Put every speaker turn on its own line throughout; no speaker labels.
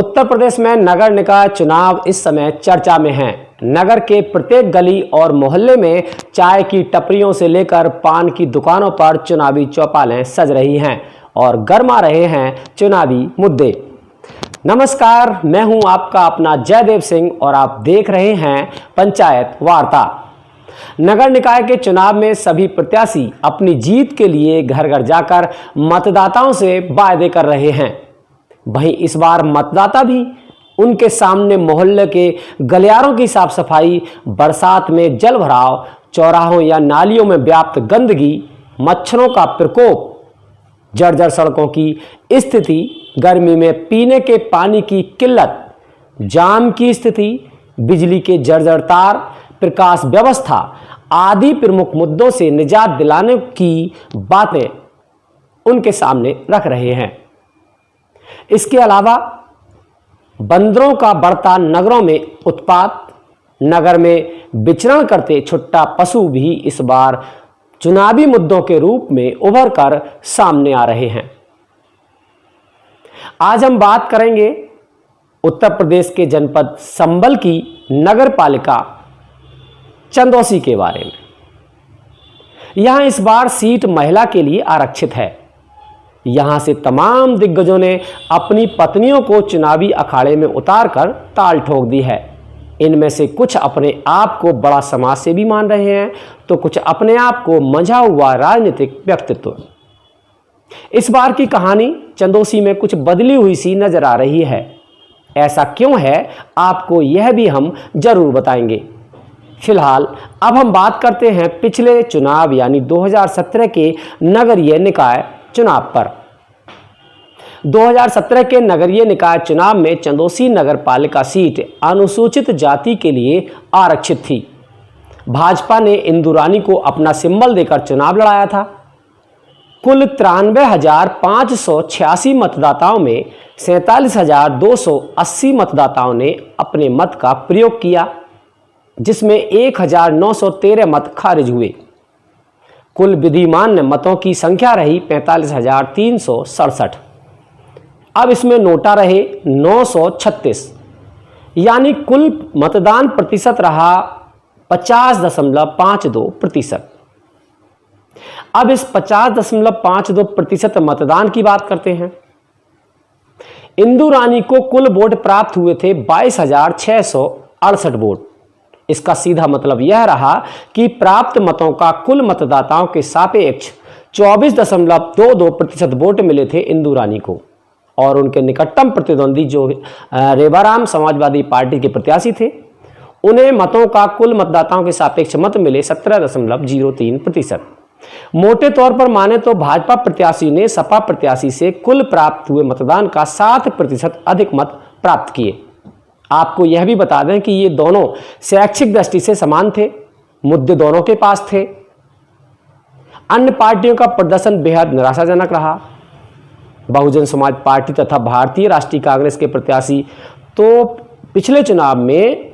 उत्तर प्रदेश में नगर निकाय चुनाव इस समय चर्चा में हैं। नगर के प्रत्येक गली और मोहल्ले में चाय की टपरियों से लेकर पान की दुकानों पर चुनावी चौपालें सज रही हैं और गरमा रहे हैं चुनावी मुद्दे। नमस्कार, मैं हूं आपका अपना जयदेव सिंह और आप देख रहे हैं पंचायत वार्ता। नगर निकाय के चुनाव में सभी प्रत्याशी अपनी जीत के लिए घर घर जाकर मतदाताओं से वायदे कर रहे हैं। वहीं इस बार मतदाता भी उनके सामने मोहल्ले के गलियारों की साफ सफाई, बरसात में जल भराव, चौराहों या नालियों में व्याप्त गंदगी, मच्छरों का प्रकोप, जर्जर सड़कों की स्थिति, गर्मी में पीने के पानी की किल्लत, जाम की स्थिति, बिजली के जर्जर तार, प्रकाश व्यवस्था आदि प्रमुख मुद्दों से निजात दिलाने की बातें उनके सामने रख रहे हैं। इसके अलावा बंदरों का बढ़ता नगरों में उत्पात, नगर में विचरण करते छुट्टा पशु भी इस बार चुनावी मुद्दों के रूप में उभर कर सामने आ रहे हैं। आज हम बात करेंगे उत्तर प्रदेश के जनपद संबल की नगर पालिका चंदौसी के बारे में। यहां इस बार सीट महिला के लिए आरक्षित है। यहां से तमाम दिग्गजों ने अपनी पत्नियों को चुनावी अखाड़े में उतारकर ताल ठोक दी है। इनमें से कुछ अपने आप को बड़ा समाजसेवी मान रहे हैं तो कुछ अपने आप को मंझा हुआ राजनीतिक व्यक्तित्व। इस बार की कहानी चंदौसी में कुछ बदली हुई सी नजर आ रही है। ऐसा क्यों है, आपको यह भी हम जरूर बताएंगे। फिलहाल अब हम बात करते हैं पिछले चुनाव यानी 2017 के नगरीय निकाय चुनाव पर। 2017 के नगरीय निकाय चुनाव में चंदौसी नगर पालिका सीट अनुसूचित जाति के लिए आरक्षित थी। भाजपा ने इंदु रानी को अपना सिंबल देकर चुनाव लड़ाया था। कुल 93,586 मतदाताओं में 47,280 मतदाताओं ने अपने मत का प्रयोग किया, जिसमें 1,913 मत खारिज हुए। कुल विधिमान्य मतों की संख्या रही 45,367। अब इसमें नोटा रहे 936, यानी कुल मतदान प्रतिशत रहा 50.52%। अब इस 50.52% मतदान की बात करते हैं। इंदु रानी को कुल वोट प्राप्त हुए थे 22,668 वोट। इसका सीधा मतलब यह रहा कि प्राप्त मतों का कुल मतदाताओं के सापेक्ष 24.22% वोट मिले थे इंदु रानी को, और उनके निकटतम प्रतिद्वंदी जो रेवाराम समाजवादी पार्टी के प्रत्याशी थे, उन्हें मतों का कुल मतदाताओं के सापेक्ष मत मिले 17.03%। मोटे तौर पर माने तो भाजपा प्रत्याशी ने सपा प्रत्याशी से कुल प्राप्त हुए मतदान का 7% अधिक मत प्राप्त किए। आपको यह भी बता दें कि ये दोनों शैक्षिक दृष्टि से समान थे, मुद्दे दोनों के पास थे। अन्य पार्टियों का प्रदर्शन बेहद निराशाजनक रहा। बहुजन समाज पार्टी तथा भारतीय राष्ट्रीय कांग्रेस के प्रत्याशी तो पिछले चुनाव में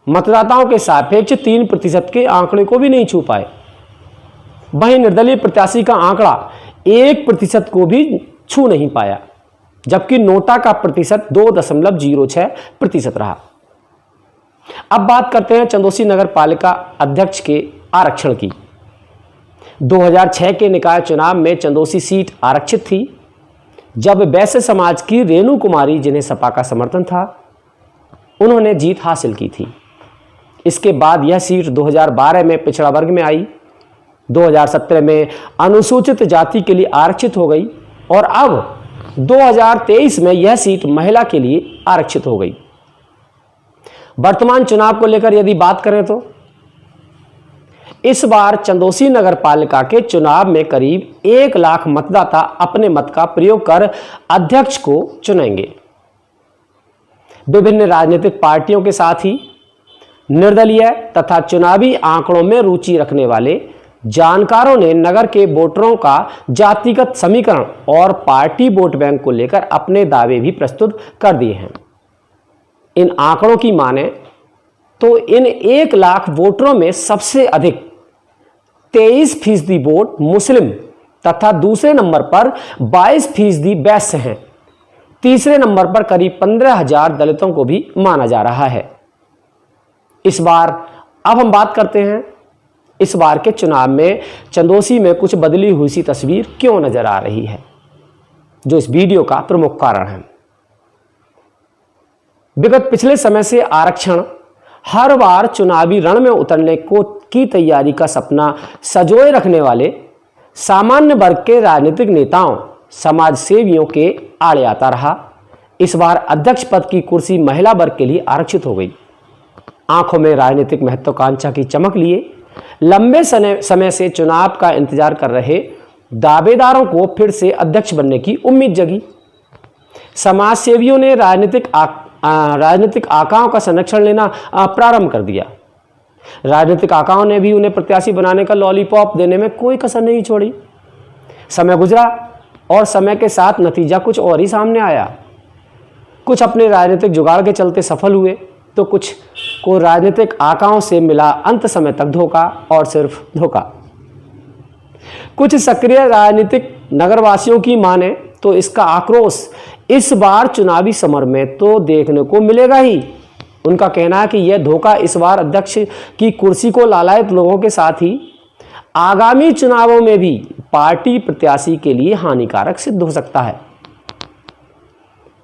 मतदाताओं के सापेक्ष 3% के आंकड़े को भी नहीं छू पाए। वहीं निर्दलीय प्रत्याशी का आंकड़ा 1% को भी छू नहीं पाया, जबकि नोटा का प्रतिशत 2.06% रहा। अब बात करते हैं चंदौसी नगर पालिका अध्यक्ष के आरक्षण की। 2006 के निकाय चुनाव में चंदौसी सीट आरक्षित थी, जब वैश्य समाज की रेणु कुमारी, जिन्हें सपा का समर्थन था, उन्होंने जीत हासिल की थी। इसके बाद यह सीट 2012 में पिछड़ा वर्ग में आई, 2017 में अनुसूचित जाति के लिए आरक्षित हो गई और अब 2023 में यह सीट महिला के लिए आरक्षित हो गई। वर्तमान चुनाव को लेकर यदि बात करें तो इस बार चंदौसी नगर पालिका के चुनाव में करीब 1 लाख मतदाता अपने मत का प्रयोग कर अध्यक्ष को चुनेंगे। विभिन्न राजनीतिक पार्टियों के साथ ही निर्दलीय तथा चुनावी आंकड़ों में रुचि रखने वाले जानकारों ने नगर के वोटरों का जातिगत समीकरण और पार्टी वोट बैंक को लेकर अपने दावे भी प्रस्तुत कर दिए हैं। इन आंकड़ों की माने तो इन 1 लाख वोटरों में सबसे अधिक 23% वोट मुस्लिम तथा दूसरे नंबर पर 22% वैश्य हैं। तीसरे नंबर पर करीब 15,000 दलितों को भी माना जा रहा है। इस बार अब हम बात करते हैं इस बार के चुनाव में चंदौसी में कुछ बदली हुई सी तस्वीर क्यों नजर आ रही है, जो इस वीडियो का प्रमुख कारण है। विगत पिछले समय से आरक्षण हर बार चुनावी रण में उतरने की तैयारी का सपना सजोए रखने वाले सामान्य वर्ग के राजनीतिक नेताओं, समाज सेवियों के आड़े आता रहा। इस बार अध्यक्ष पद की कुर्सी महिला वर्ग के लिए आरक्षित हो गई। आंखों में राजनीतिक महत्वाकांक्षा की चमक लिए लंबे समय से चुनाव का इंतजार कर रहे दावेदारों को फिर से अध्यक्ष बनने की उम्मीद जगी। समाज सेवियों ने राजनीतिक आकाओं का संरक्षण लेना प्रारंभ कर दिया। राजनीतिक आकाओं ने भी उन्हें प्रत्याशी बनाने का लॉलीपॉप देने में कोई कसर नहीं छोड़ी। समय गुजरा और समय के साथ नतीजा कुछ और ही सामने आया। कुछ अपने राजनीतिक जुगाड़ के चलते सफल हुए तो कुछ को राजनीतिक आकाओं से मिला अंत समय तक धोखा और सिर्फ धोखा। कुछ सक्रिय राजनीतिक नगरवासियों की माने तो इसका आक्रोश इस बार चुनावी समर में तो देखने को मिलेगा ही। उनका कहना है कि यह धोखा इस बार अध्यक्ष की कुर्सी को लालायित लोगों के साथ ही आगामी चुनावों में भी पार्टी प्रत्याशी के लिए हानिकारक सिद्ध हो सकता है।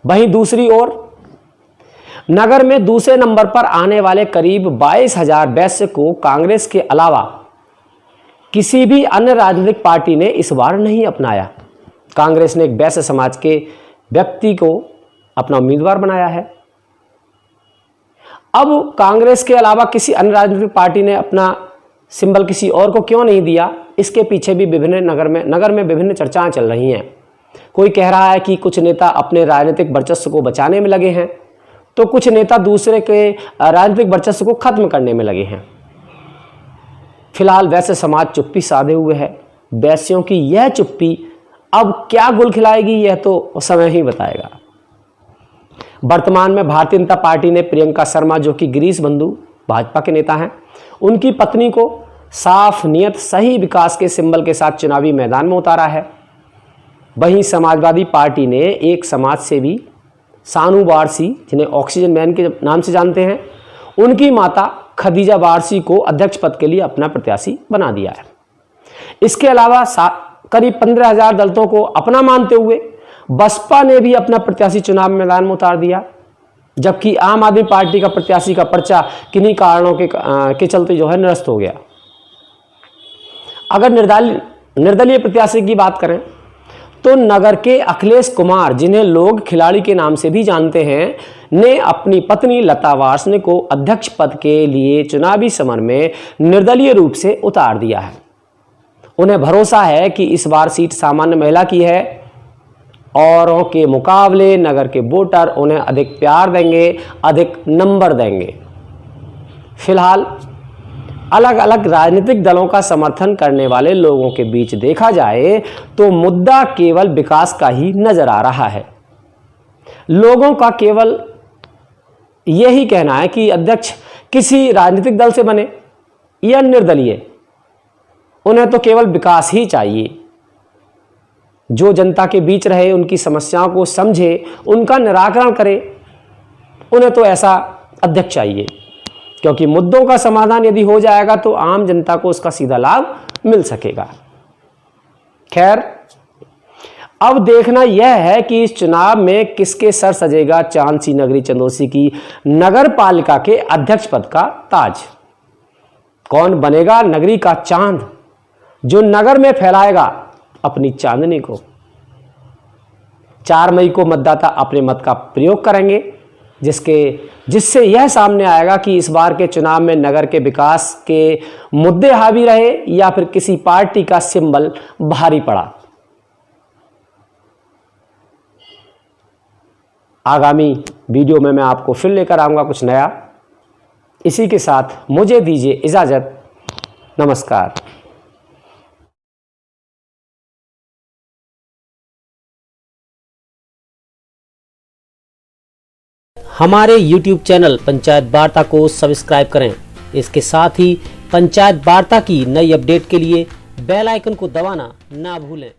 वहीं दूसरी ओर नगर में दूसरे नंबर पर आने वाले करीब 22,000 वैश्य को कांग्रेस के अलावा किसी भी अन्य राजनीतिक पार्टी ने इस बार नहीं अपनाया। कांग्रेस ने एक वैश्य समाज के व्यक्ति को अपना उम्मीदवार बनाया है। अब कांग्रेस के अलावा किसी अन्य राजनीतिक पार्टी ने अपना सिंबल किसी और को क्यों नहीं दिया, इसके पीछे भी नगर में विभिन्न चर्चाएं चल रही हैं। कोई कह रहा है कि कुछ नेता अपने राजनीतिक वर्चस्व को बचाने में लगे हैं, तो कुछ नेता दूसरे के राजनीतिक वर्चस्व को खत्म करने में लगे हैं। फिलहाल वैश्य समाज चुप्पी साधे हुए है। वैश्यों की यह चुप्पी अब क्या गुल खिलाएगी, यह तो समय ही बताएगा। वर्तमान में भारतीय जनता पार्टी ने प्रियंका शर्मा, जो कि गिरीश बंधु भाजपा के नेता हैं, उनकी पत्नी को साफ नियत सही विकास के सिंबल के साथ चुनावी मैदान में उतारा है। वहीं समाजवादी पार्टी ने एक समाज सेवी सानू वारसी, जिन्हें ऑक्सीजन मैन के नाम से जानते हैं, उनकी माता खदीजा वारसी को अध्यक्ष पद के लिए अपना प्रत्याशी बना दिया है। इसके अलावा करीब 15,000 दलितों को अपना मानते हुए बसपा ने भी अपना प्रत्याशी चुनाव मैदान में उतार दिया, जबकि आम आदमी पार्टी का प्रत्याशी का पर्चा किन्हीं कारणों के चलते जो है निरस्त हो गया। अगर निर्दलीय प्रत्याशी की बात करें तो नगर के अखिलेश कुमार, जिन्हें लोग खिलाड़ी के नाम से भी जानते हैं, ने अपनी पत्नी लता वार्ष्णेय को अध्यक्ष पद के लिए चुनावी समर में निर्दलीय रूप से उतार दिया है। उन्हें भरोसा है कि इस बार सीट सामान्य महिला की है। औरों के मुकाबले नगर के वोटर उन्हें अधिक प्यार देंगे, अधिक नंबर देंगे। फिलहाल अलग अलग राजनीतिक दलों का समर्थन करने वाले लोगों के बीच देखा जाए तो मुद्दा केवल विकास का ही नजर आ रहा है। लोगों का केवल यही कहना है कि अध्यक्ष किसी राजनीतिक दल से बने या निर्दलीय, उन्हें तो केवल विकास ही चाहिए। जो जनता के बीच रहे, उनकी समस्याओं को समझे, उनका निराकरण करे, उन्हें तो ऐसा अध्यक्ष चाहिए, क्योंकि मुद्दों का समाधान यदि हो जाएगा तो आम जनता को उसका सीधा लाभ मिल सकेगा। खैर, अब देखना यह है कि इस चुनाव में किसके सर सजेगा चांद सी नगरी चंदौसी की नगर पालिका के अध्यक्ष पद का ताज। कौन बनेगा नगरी का चांद, जो नगर में फैलाएगा अपनी चांदनी को। 4 मई को मतदाता अपने मत का प्रयोग करेंगे, जिससे यह सामने आएगा कि इस बार के चुनाव में नगर के विकास के मुद्दे हावी रहे या फिर किसी पार्टी का सिंबल भारी पड़ा। आगामी वीडियो में मैं आपको फिर लेकर आऊंगा कुछ नया। इसी के साथ मुझे दीजिए इजाजत। नमस्कार। हमारे YouTube चैनल पंचायत वार्ता को सब्सक्राइब करें। इसके साथ ही पंचायत वार्ता की नई अपडेट के लिए बेल आइकन को दबाना ना भूलें।